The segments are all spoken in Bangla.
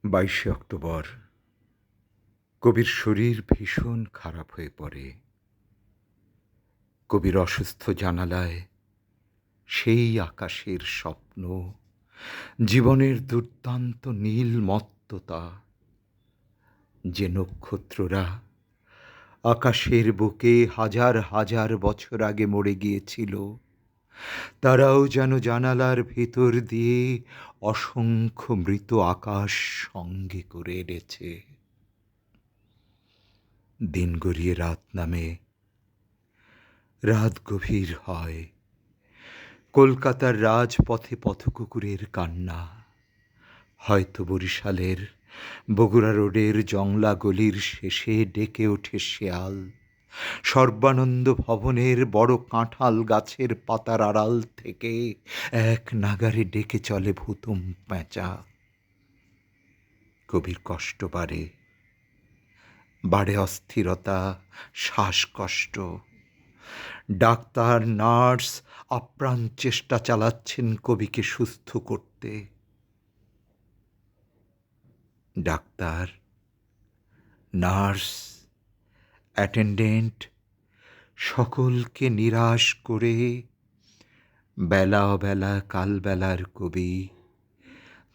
22শে অক্টোবর কবির শরীর ভীষণ খারাপ হয়ে পড়ে। কবির অসুস্থ জানালায় সেই আকাশের স্বপ্ন, জীবনের দুর্দান্ত নীলমত্ততা, যে নক্ষত্ররা আকাশের বুকে হাজার হাজার বছর আগে মরে গিয়েছিল, তারাও যেন জানালার ভিতর দিয়ে অসংখ্য মৃত আকাশ সঙ্গে করে এনেছে। দিন গড়িয়ে রাত নামে, রাত গভীর হয়। কলকাতার রাজপথে পথকুকুরের কান্না, হয়তো বরিশালের বগুড়া রোডের জংলা গলির শেষে ডেকে ওঠে শেয়াল, সর্বানন্দ ভবনের বড় কাঁঠাল গাছের পাতার আড়াল থেকে এক নাগারে ডেকে চলে ভুতুম প্যাঁচা। কবির কষ্ট বাড়ে, বাড়ে অস্থিরতা, শ্বাসকষ্ট। ডাক্তার, নার্স আপ্রাণ চেষ্টা চালাচ্ছেন কবিকে সুস্থ করতে। ডাক্তার, নার্স, অ্যাটেন্ডেন্ট সকলকে নিরাশ করে বেলা অবেলা কালবেলার কবি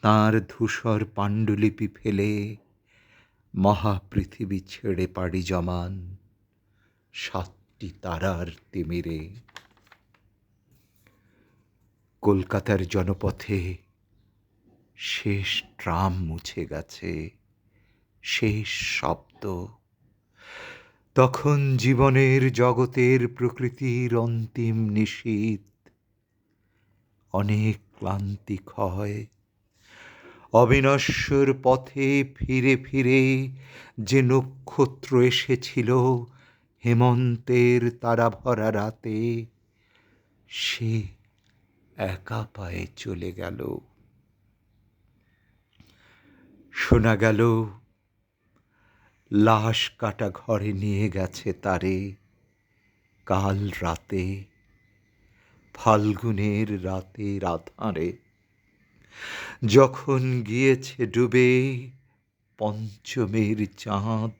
তাঁর ধূসর পাণ্ডুলিপি ফেলে মহাপৃথিবী ছেড়ে পাড়ি জমান 7টি তারার তিমিরে। কলকাতার জনপথে শেষ ট্রাম মুছে গেছে, শেষ শব্দ। তখন জীবনের জগতের প্রকৃতির অন্তিম নিশীথ। অনেক ক্লান্তি ক্ষয়, অবিনশ্বর পথে ফিরে ফিরে যে নক্ষত্র এসেছিল হেমন্তের তারাভরা রাতে, সে একা পায়ে চলে গেল। শোনা গেল লাশ কাটা ঘরে নিয়ে গেছে তারে কাল রাতে, ফাল্গুনের রাতের আধারে, যখন গিয়েছে ডুবে পঞ্চমের চাঁদ।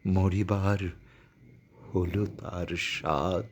মরিবার হলো তার স্বাদ।